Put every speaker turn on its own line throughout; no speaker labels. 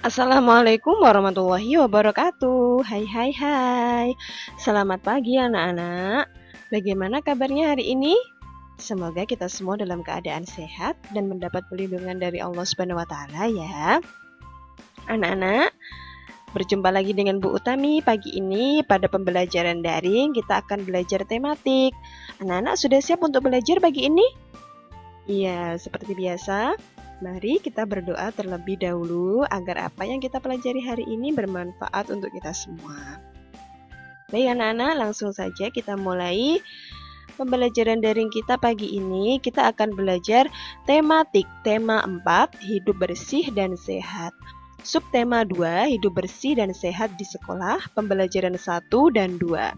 Assalamualaikum warahmatullahi wabarakatuh. Hai hai hai. Selamat pagi anak-anak. Bagaimana kabarnya hari ini? Semoga kita semua dalam keadaan sehat dan mendapat perlindungan dari Allah Subhanahu wa taala ya. Anak-anak, berjumpa lagi dengan Bu Utami pagi ini pada pembelajaran daring. Kita akan belajar tematik. Anak-anak sudah siap untuk belajar pagi ini? Iya, seperti biasa. Mari kita berdoa terlebih dahulu agar apa yang kita pelajari hari ini bermanfaat untuk kita semua. Baik anak-anak, langsung saja kita mulai pembelajaran daring kita pagi ini. Kita akan belajar tematik, tema 4, hidup bersih dan sehat. Subtema 2, hidup bersih dan sehat di sekolah, pembelajaran 1 dan 2.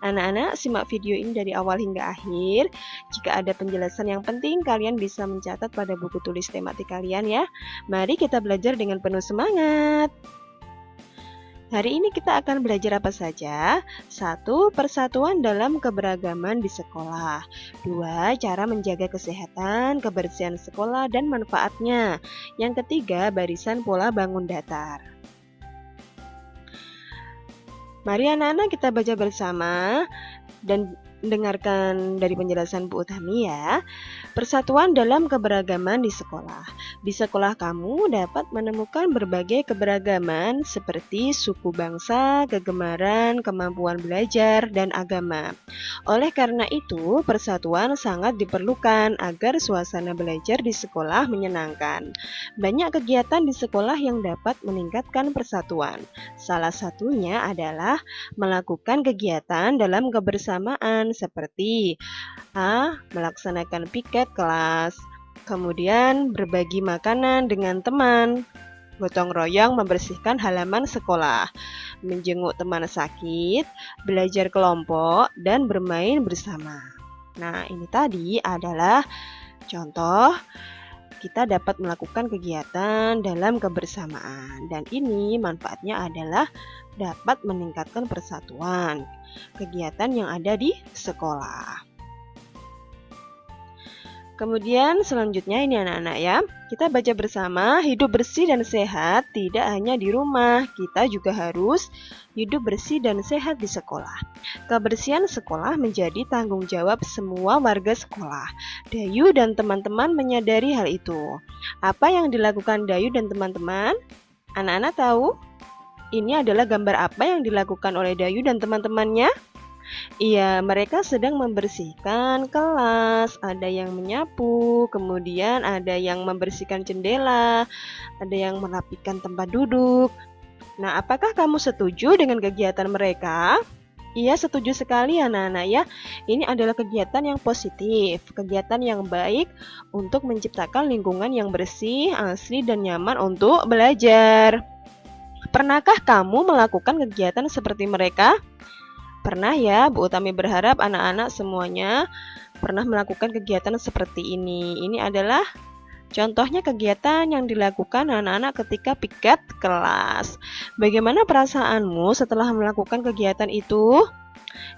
Anak-anak, simak video ini dari awal hingga akhir. Jika ada penjelasan yang penting, kalian bisa mencatat pada buku tulis tematik kalian ya. Mari kita belajar dengan penuh semangat. Hari ini kita akan belajar apa saja? 1. Persatuan dalam keberagaman di sekolah. 2. Cara menjaga kesehatan, kebersihan sekolah, dan manfaatnya. Yang ketiga, barisan pola bangun datar. Mari anak-anak kita baca bersama dan dengarkan dari penjelasan Bu Utami ya. Persatuan dalam keberagaman di sekolah. Di sekolah kamu dapat menemukan berbagai keberagaman seperti suku bangsa, kegemaran, kemampuan belajar, dan agama. Oleh karena itu, persatuan sangat diperlukan agar suasana belajar di sekolah menyenangkan. Banyak kegiatan di sekolah yang dapat meningkatkan persatuan. Salah satunya adalah melakukan kegiatan dalam kebersamaan seperti melaksanakan piket kelas, kemudian berbagi makanan dengan teman, gotong royong membersihkan halaman sekolah, menjenguk teman sakit, belajar kelompok, dan bermain bersama. Nah, ini tadi adalah contoh kita dapat melakukan kegiatan dalam kebersamaan, dan ini manfaatnya adalah dapat meningkatkan persatuan kegiatan yang ada di sekolah. Kemudian selanjutnya ini anak-anak ya, kita baca bersama, hidup bersih dan sehat tidak hanya di rumah, kita juga harus hidup bersih dan sehat di sekolah. Kebersihan sekolah menjadi tanggung jawab semua warga sekolah. Dayu dan teman-teman menyadari hal itu. Apa yang dilakukan Dayu dan teman-teman? Anak-anak tahu? Ini adalah gambar apa yang dilakukan oleh Dayu dan teman-temannya? Iya, mereka sedang membersihkan kelas, ada yang menyapu, kemudian ada yang membersihkan jendela, ada yang merapikan tempat duduk. Nah, apakah kamu setuju dengan kegiatan mereka? Iya, setuju sekali anak-anak ya. Ini adalah kegiatan yang positif, kegiatan yang baik untuk menciptakan lingkungan yang bersih, asri, dan nyaman untuk belajar. Pernahkah kamu melakukan kegiatan seperti mereka? Pernah ya, Bu Utami berharap anak-anak semuanya pernah melakukan kegiatan seperti ini. Ini adalah contohnya kegiatan yang dilakukan anak-anak ketika piket kelas. Bagaimana perasaanmu setelah melakukan kegiatan itu?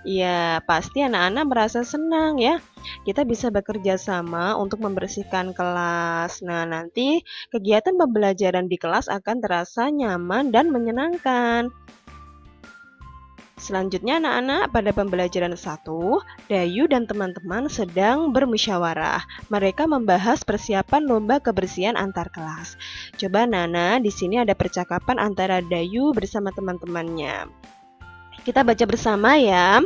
Ya, pasti anak-anak merasa senang ya. Kita bisa bekerja sama untuk membersihkan kelas. Nah, nanti kegiatan pembelajaran di kelas akan terasa nyaman dan menyenangkan. Selanjutnya anak-anak pada pembelajaran 1, Dayu dan teman-teman sedang bermusyawarah. Mereka membahas persiapan lomba kebersihan antar kelas. Coba Nana, di sini ada percakapan antara Dayu bersama teman-temannya. Kita baca bersama ya.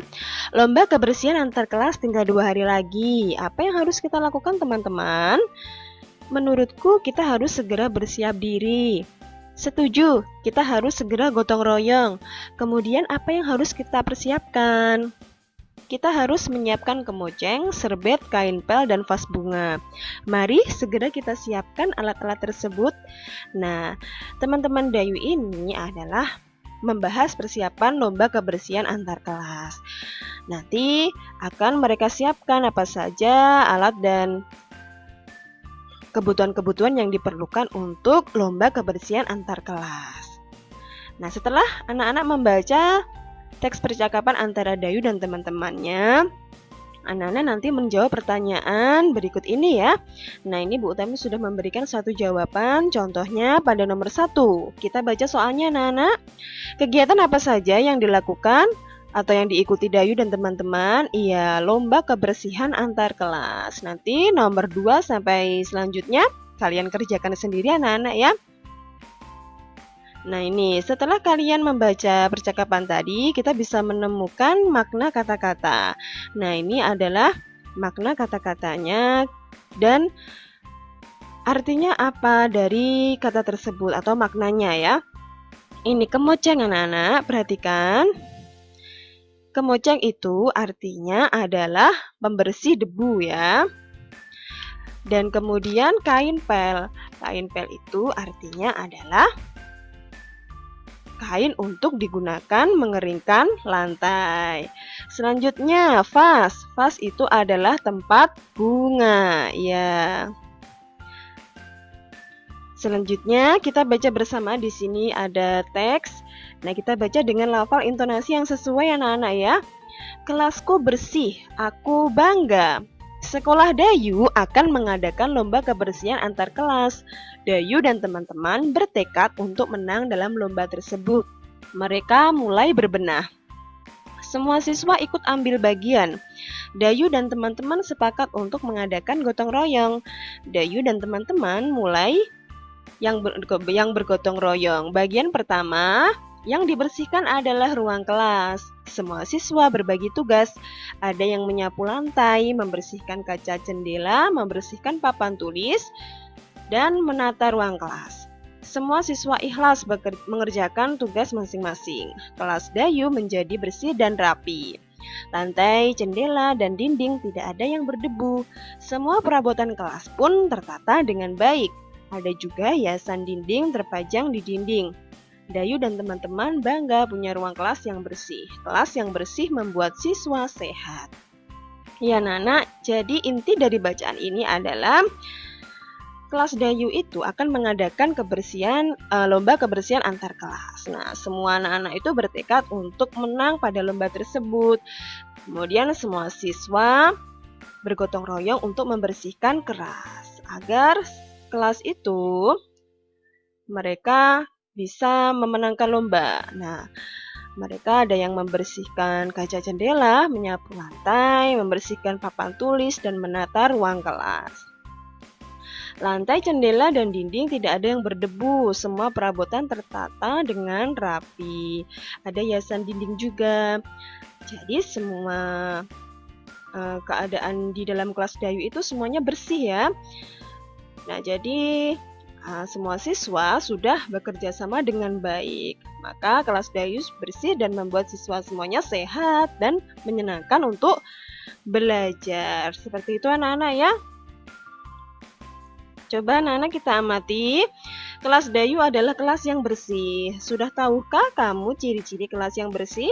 Lomba kebersihan antar kelas tinggal 2 hari lagi. Apa yang harus kita lakukan teman-teman? Menurutku kita harus segera bersiap diri. Setuju, kita harus segera gotong royong. Kemudian apa yang harus kita persiapkan? Kita harus menyiapkan kemoceng, serbet, kain pel, dan vas bunga. Mari segera kita siapkan alat-alat tersebut. Nah, teman-teman Dayu ini adalah membahas persiapan lomba kebersihan antar kelas. Nanti akan mereka siapkan apa saja alat dan kebutuhan-kebutuhan yang diperlukan untuk lomba kebersihan antar kelas. Nah, setelah anak-anak membaca teks percakapan antara Dayu dan teman-temannya, Anak-anak nanti menjawab pertanyaan berikut ini ya. Nah, ini Bu Utami sudah memberikan satu jawaban. Contohnya pada nomor 1. Kita baca soalnya anak-anak. Kegiatan apa saja yang dilakukan atau yang diikuti Dayu dan teman-teman? Iya, lomba kebersihan antar kelas. Nanti nomor 2 sampai selanjutnya kalian kerjakan sendiri anak-anak ya. Nah ini, setelah kalian membaca percakapan tadi, kita bisa menemukan makna kata-kata. Nah ini adalah makna kata-katanya dan artinya apa dari kata tersebut atau maknanya ya. Ini kemoceng anak-anak, perhatikan. Kemoceng itu artinya adalah pembersih debu ya. Dan kemudian kain pel. Kain pel itu artinya adalah kain untuk digunakan mengeringkan lantai. Selanjutnya, vas. Vas itu adalah tempat bunga. Ya. Selanjutnya, kita baca bersama. Di sini ada teks. Nah, kita baca dengan lafal intonasi yang sesuai anak-anak ya. Kelasku bersih, aku bangga. Sekolah Dayu akan mengadakan lomba kebersihan antar kelas. Dayu dan teman-teman bertekad untuk menang dalam lomba tersebut. Mereka mulai berbenah. Semua siswa ikut ambil bagian. Dayu dan teman-teman sepakat untuk mengadakan gotong royong. Dayu dan teman-teman mulai yang bergotong royong. Bagian pertama yang dibersihkan adalah ruang kelas. Semua siswa berbagi tugas. Ada yang menyapu lantai, membersihkan kaca jendela, membersihkan papan tulis, dan menata ruang kelas. Semua siswa ikhlas mengerjakan tugas masing-masing. Kelas Dayu menjadi bersih dan rapi. Lantai, jendela, dan dinding tidak ada yang berdebu. Semua perabotan kelas pun tertata dengan baik. Ada juga hiasan dinding terpajang di dinding. Dayu dan teman-teman bangga punya ruang kelas yang bersih. Kelas yang bersih membuat siswa sehat. Ya Nana, jadi inti dari bacaan ini adalah kelas Dayu itu akan mengadakan lomba kebersihan antar kelas. Nah, semua anak-anak itu bertekad untuk menang pada lomba tersebut. Kemudian semua siswa bergotong royong untuk membersihkan kelas agar kelas itu mereka bisa memenangkan lomba. Nah, mereka ada yang membersihkan kaca jendela, menyapu lantai, membersihkan papan tulis, dan menata ruang kelas. Lantai, jendela, dan dinding tidak ada yang berdebu. Semua perabotan tertata dengan rapi. Ada hiasan dinding juga. Jadi semua keadaan di dalam kelas Dayu itu semuanya bersih ya. Nah, jadi semua siswa sudah bekerja sama dengan baik. Maka kelas Dayu bersih dan membuat siswa semuanya sehat dan menyenangkan untuk belajar. Seperti itu anak-anak ya. Coba anak-anak kita amati. Kelas Dayu adalah kelas yang bersih. Sudah tahukah kamu ciri-ciri kelas yang bersih?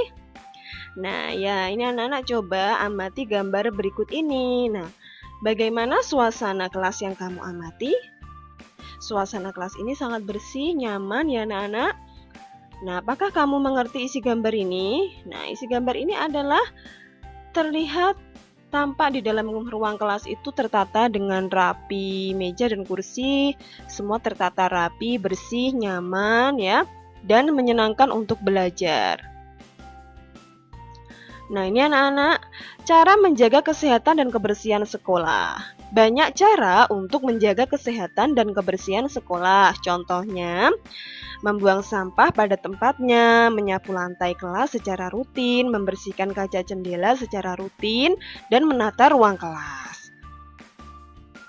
Nah ya, ini anak-anak coba amati gambar berikut ini. Nah, bagaimana suasana kelas yang kamu amati? Suasana kelas ini sangat bersih, nyaman ya anak-anak. Nah, apakah kamu mengerti isi gambar ini? Nah, isi gambar ini adalah terlihat tampak di dalam ruang kelas itu tertata dengan rapi, meja dan kursi, semua tertata rapi, bersih, nyaman ya, dan menyenangkan untuk belajar. Nah, ini anak-anak, cara menjaga kesehatan dan kebersihan sekolah. Banyak cara untuk menjaga kesehatan dan kebersihan sekolah. Contohnya, membuang sampah pada tempatnya, menyapu lantai kelas secara rutin, membersihkan kaca jendela secara rutin, dan menata ruang kelas.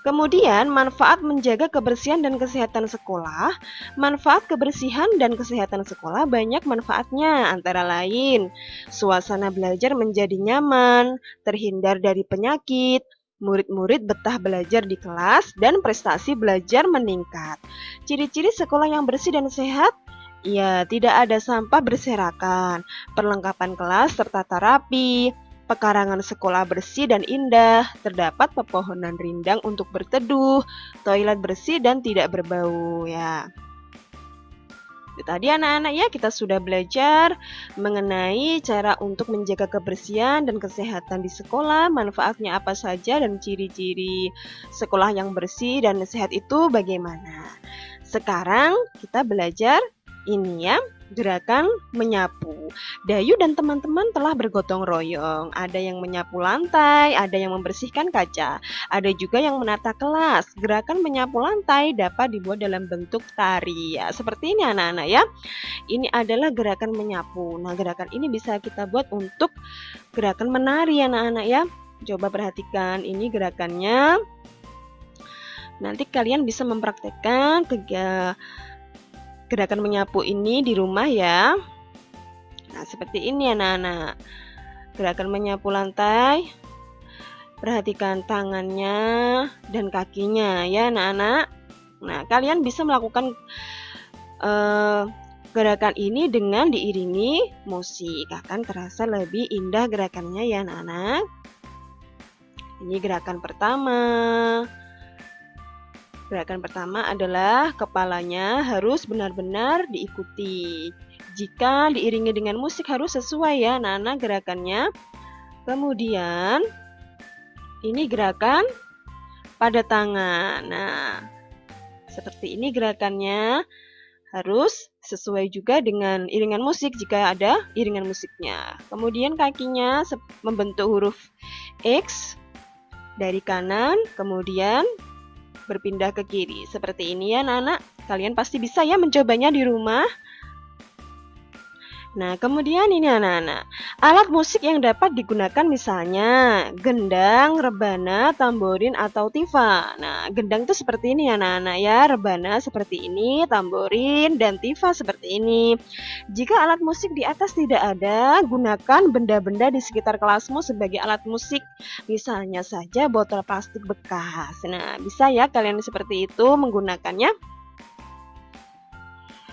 Kemudian, manfaat menjaga kebersihan dan kesehatan sekolah. Manfaat kebersihan dan kesehatan sekolah banyak manfaatnya, antara lain suasana belajar menjadi nyaman, terhindar dari penyakit, murid-murid betah belajar di kelas, dan prestasi belajar meningkat. Ciri-ciri sekolah yang bersih dan sehat? Ya, tidak ada sampah berserakan, perlengkapan kelas tertata rapi, pekarangan sekolah bersih dan indah, terdapat pepohonan rindang untuk berteduh, toilet bersih dan tidak berbau ya. Itu tadi anak-anak ya, kita sudah belajar mengenai cara untuk menjaga kebersihan dan kesehatan di sekolah, manfaatnya apa saja dan ciri-ciri sekolah yang bersih dan sehat itu bagaimana. Sekarang kita belajar ini ya, gerakan menyapu. Dayu dan teman-teman telah bergotong royong. Ada yang menyapu lantai, ada yang membersihkan kaca, ada juga yang menata kelas. Gerakan menyapu lantai dapat dibuat dalam bentuk tari ya. Seperti ini anak-anak ya. Ini adalah gerakan menyapu. Nah, gerakan ini bisa kita buat untuk gerakan menari anak-anak ya. Coba perhatikan ini gerakannya. Nanti kalian bisa mempraktekkan gerakan menyapu ini di rumah ya. Nah, seperti ini anak-anak. Gerakan menyapu lantai. Perhatikan tangannya dan kakinya ya anak-anak. Nah, kalian bisa melakukan gerakan ini dengan diiringi musik. Akan terasa lebih indah gerakannya ya anak-anak. Ini gerakan pertama. Gerakan pertama adalah kepalanya harus benar-benar diikuti. Jika diiringi dengan musik harus sesuai ya anak-anak gerakannya. Kemudian ini gerakan pada tangan. Nah, seperti ini gerakannya harus sesuai juga dengan iringan musik jika ada iringan musiknya. Kemudian kakinya membentuk huruf X dari kanan, kemudian berpindah ke kiri. Seperti ini ya anak-anak. Kalian pasti bisa ya mencobanya di rumah. Nah, kemudian ini anak-anak. Alat musik yang dapat digunakan misalnya gendang, rebana, tamborin, atau tifa. Nah, gendang itu seperti ini anak-anak ya. Rebana seperti ini, tamborin, dan tifa seperti ini. Jika alat musik di atas tidak ada, gunakan benda-benda di sekitar kelasmu sebagai alat musik. Misalnya saja botol plastik bekas. Nah, bisa ya kalian seperti itu menggunakannya.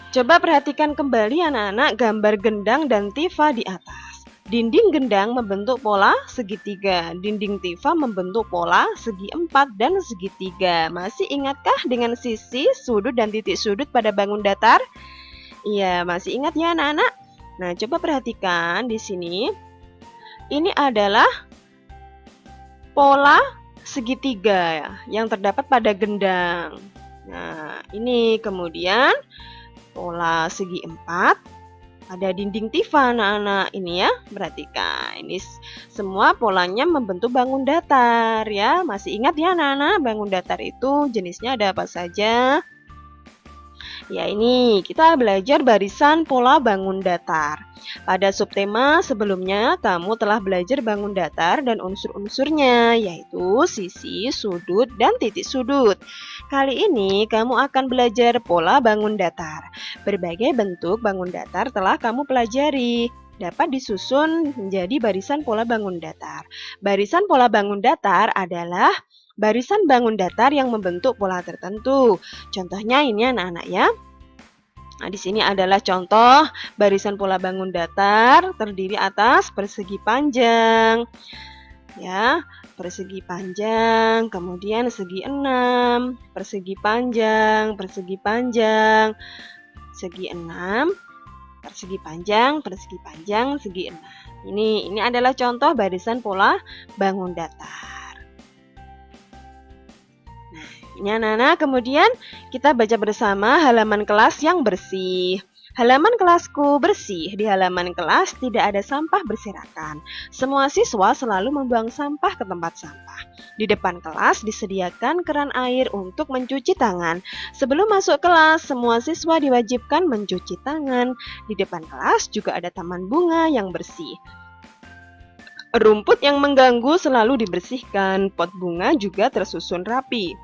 Coba perhatikan kembali anak-anak gambar gendang dan tifa di atas. Dinding gendang membentuk pola segitiga, dinding tifa membentuk pola segi empat dan segitiga. Masih ingatkah dengan sisi, sudut, dan titik sudut pada bangun datar? Iya, masih ingat ya anak-anak? Nah, coba perhatikan di sini. Ini adalah pola segitiga ya, yang terdapat pada gendang. Nah, ini kemudian pola segi empat ada dinding tifa anak-anak ini ya. Perhatikan ini semua polanya membentuk bangun datar ya. Masih ingat ya anak-anak, bangun datar itu jenisnya ada apa saja? Ya, ini kita belajar barisan pola bangun datar. Pada subtema sebelumnya kamu telah belajar bangun datar dan unsur-unsurnya, yaitu sisi, sudut, dan titik sudut. Kali ini kamu akan belajar pola bangun datar. Berbagai bentuk bangun datar telah kamu pelajari. Dapat disusun menjadi barisan pola bangun datar. Barisan pola bangun datar adalah barisan bangun datar yang membentuk pola tertentu. Contohnya ini anak-anak ya. Nah, di sini adalah contoh barisan pola bangun datar terdiri atas persegi panjang. Ya, persegi panjang, kemudian segi 6, persegi panjang, segi 6, persegi panjang, segi 6. Ini adalah contoh barisan pola bangun datar. Ini anak-anak, kemudian kita baca bersama halaman kelas yang bersih. Halaman kelasku bersih. Di halaman kelas tidak ada sampah berserakan. Semua siswa selalu membuang sampah ke tempat sampah. Di depan kelas disediakan keran air untuk mencuci tangan. Sebelum masuk kelas, semua siswa diwajibkan mencuci tangan. Di depan kelas juga ada taman bunga yang bersih. Rumput yang mengganggu selalu dibersihkan. Pot bunga juga tersusun rapi.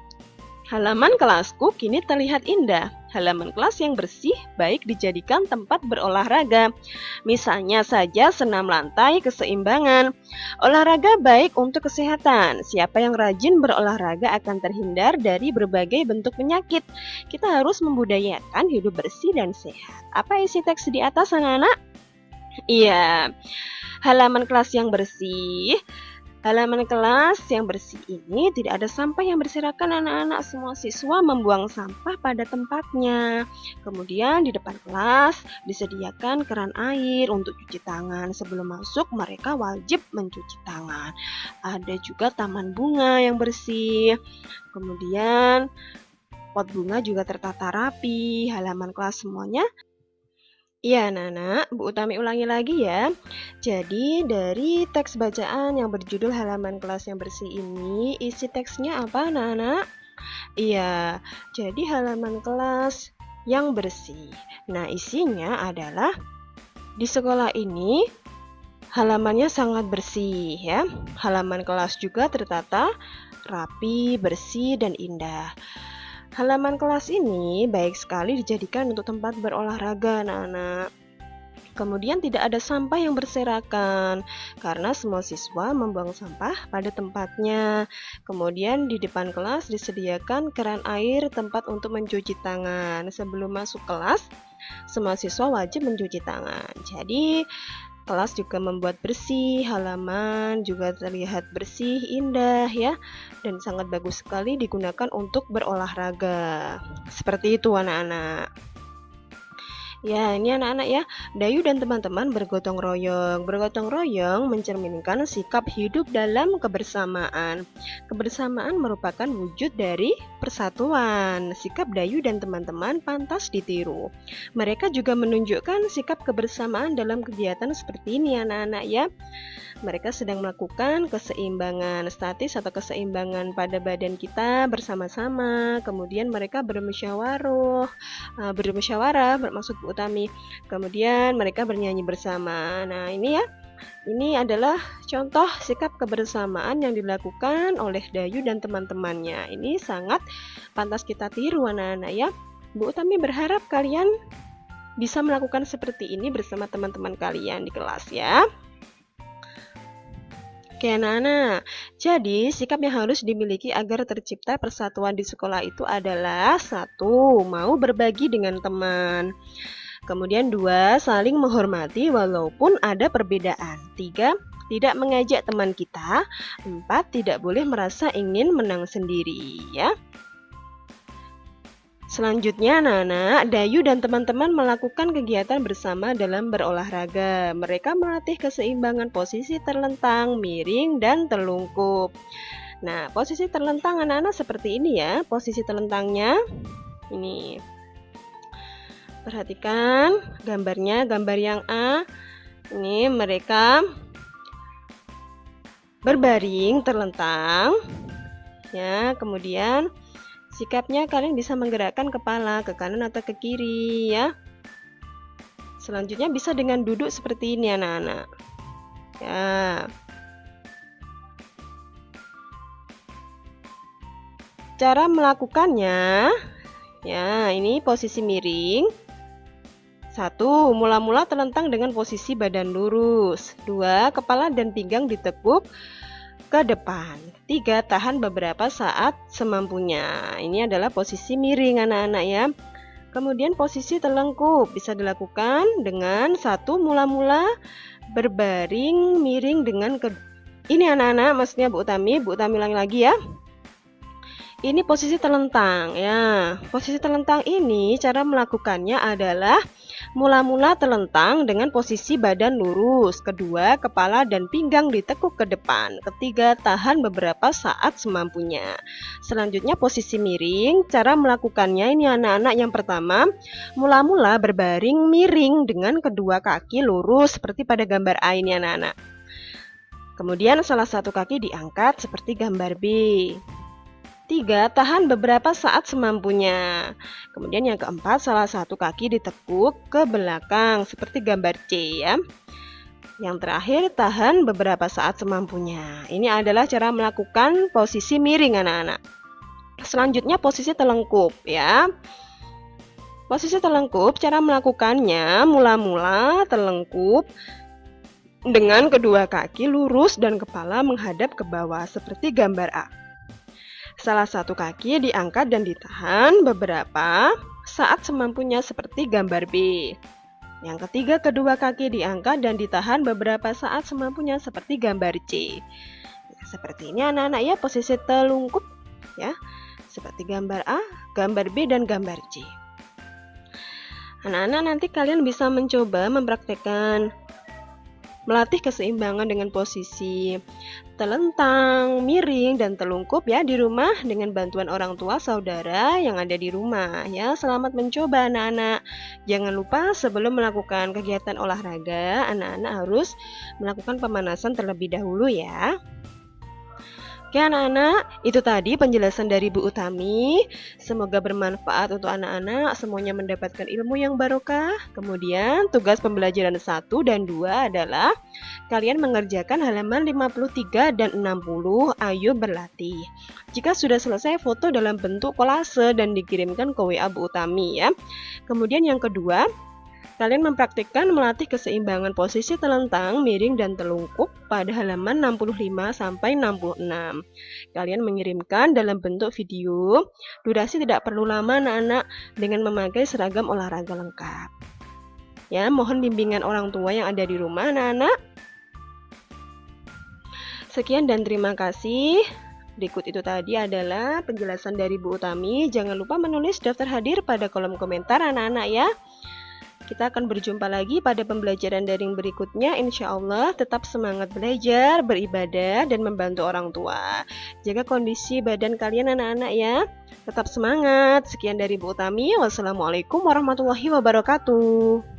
Halaman kelasku kini terlihat indah. Halaman kelas yang bersih baik dijadikan tempat berolahraga. Misalnya saja senam lantai keseimbangan. Olahraga baik untuk kesehatan. Siapa yang rajin berolahraga akan terhindar dari berbagai bentuk penyakit. Kita harus membudayakan hidup bersih dan sehat. Apa isi teks di atas anak-anak? Iya, halaman kelas yang bersih Halaman kelas yang bersih ini tidak ada sampah yang berserakan anak-anak. Semua siswa membuang sampah pada tempatnya. Kemudian di depan kelas disediakan keran air untuk cuci tangan. Sebelum masuk mereka wajib mencuci tangan. Ada juga taman bunga yang bersih. Kemudian pot bunga juga tertata rapi. Halaman kelas semuanya. Iya, anak-anak, Bu Utami ulangi lagi ya. Jadi, dari teks bacaan yang berjudul halaman kelas yang bersih ini, isi teksnya apa, anak-anak? Iya, jadi halaman kelas yang bersih. Nah, isinya adalah di sekolah ini halamannya sangat bersih ya. Halaman kelas juga tertata rapi, bersih, dan indah. Halaman kelas ini baik sekali dijadikan untuk tempat berolahraga, anak-anak. Kemudian tidak ada sampah yang berserakan karena semua siswa membuang sampah pada tempatnya. Kemudian di depan kelas disediakan keran air, tempat untuk mencuci tangan. Sebelum masuk kelas, semua siswa wajib mencuci tangan. Jadi kelas juga membuat bersih, halaman juga terlihat bersih, indah ya, dan sangat bagus sekali digunakan untuk berolahraga. Seperti itu anak-anak. Ya, ini anak-anak ya, Dayu dan teman-teman bergotong royong. Bergotong royong mencerminkan sikap hidup dalam kebersamaan. Kebersamaan merupakan wujud dari persatuan. Sikap Dayu dan teman-teman pantas ditiru. Mereka juga menunjukkan sikap kebersamaan dalam kegiatan seperti ini anak-anak ya. Mereka sedang melakukan keseimbangan statis atau keseimbangan pada badan kita bersama-sama. Kemudian mereka bermusyawarah, bermaksud Bu Utami. Kemudian mereka bernyanyi bersama. Nah, ini ya. Ini adalah contoh sikap kebersamaan yang dilakukan oleh Dayu dan teman-temannya. Ini sangat pantas kita tiru anak-anak ya. Bu Utami berharap kalian bisa melakukan seperti ini bersama teman-teman kalian di kelas ya. Oke anak-anak, jadi sikap yang harus dimiliki agar tercipta persatuan di sekolah itu adalah 1. Mau berbagi dengan teman. Kemudian 2. Saling menghormati walaupun ada perbedaan. 3. Tidak mengejek teman kita. 4. Tidak boleh merasa ingin menang sendiri ya. Selanjutnya anak-anak, Dayu dan teman-teman melakukan kegiatan bersama dalam berolahraga. Mereka melatih keseimbangan posisi terlentang, miring, dan terlungkup. Nah, posisi terlentang anak-anak seperti ini ya. Posisi terlentangnya ini. Perhatikan gambarnya, gambar yang A. Ini mereka berbaring terlentang. Ya, kemudian sikapnya kalian bisa menggerakkan kepala ke kanan atau ke kiri ya. Selanjutnya bisa dengan duduk seperti ini anak-anak. Ya. Cara melakukannya, ya ini posisi miring. 1. Mula-mula terlentang dengan posisi badan lurus. 2. Kepala dan pinggang ditekuk ke depan. 3. Tahan beberapa saat semampunya. Ini adalah posisi miring anak-anak ya. Kemudian posisi terlengkup bisa dilakukan dengan 1. Mula-mula berbaring miring dengan ini anak-anak, maksudnya Bu Utami ulangi lagi ya. Ini posisi terlentang ya. Posisi terlentang ini cara melakukannya adalah mula-mula terlentang dengan posisi badan lurus. 2. Kepala dan pinggang ditekuk ke depan. 3. Tahan beberapa saat semampunya. Selanjutnya posisi miring. Cara melakukannya ini anak-anak, yang pertama, mula-mula berbaring miring dengan kedua kaki lurus seperti pada gambar A ini anak-anak. Kemudian salah satu kaki diangkat seperti gambar B. 3. Tahan beberapa saat semampunya. Kemudian yang keempat, salah satu kaki ditekuk ke belakang seperti gambar C ya. Yang terakhir, tahan beberapa saat semampunya. Ini adalah cara melakukan posisi miring anak-anak. Selanjutnya posisi telengkup ya. Posisi telengkup, cara melakukannya mula-mula telengkup dengan kedua kaki lurus dan kepala menghadap ke bawah seperti gambar A. Salah satu kaki diangkat dan ditahan beberapa saat semampunya seperti gambar B. Yang ketiga, kedua kaki diangkat dan ditahan beberapa saat semampunya seperti gambar C. seperti ini anak-anak ya, posisi telungkup ya. Seperti gambar A, gambar B, dan gambar C. Anak-anak nanti kalian bisa mencoba mempraktekkan melatih keseimbangan dengan posisi telentang, miring, dan telungkup ya di rumah dengan bantuan orang tua saudara yang ada di rumah ya. Selamat mencoba anak-anak. Jangan lupa sebelum melakukan kegiatan olahraga, anak-anak harus melakukan pemanasan terlebih dahulu ya. Oke anak-anak, itu tadi penjelasan dari Bu Utami. Semoga bermanfaat untuk anak-anak, semuanya mendapatkan ilmu yang barokah. Kemudian tugas pembelajaran 1 dan 2 adalah kalian mengerjakan halaman 53 dan 60, ayo berlatih. Jika sudah selesai, foto dalam bentuk kolase dan dikirimkan ke WA Bu Utami ya. Kemudian yang kedua, kalian mempraktikkan melatih keseimbangan posisi telentang, miring, dan telungkup pada halaman 65 sampai 66. Kalian mengirimkan dalam bentuk video. Durasi tidak perlu lama anak-anak dengan memakai seragam olahraga lengkap. Ya, mohon bimbingan orang tua yang ada di rumah anak-anak. Sekian dan terima kasih. Berikut itu tadi adalah penjelasan dari Bu Utami. Jangan lupa menulis daftar hadir pada kolom komentar anak-anak ya. Kita akan berjumpa lagi pada pembelajaran daring berikutnya. Insya Allah tetap semangat belajar, beribadah, dan membantu orang tua. Jaga kondisi badan kalian anak-anak ya. Tetap semangat. Sekian dari Bu Utami. Wassalamualaikum warahmatullahi wabarakatuh.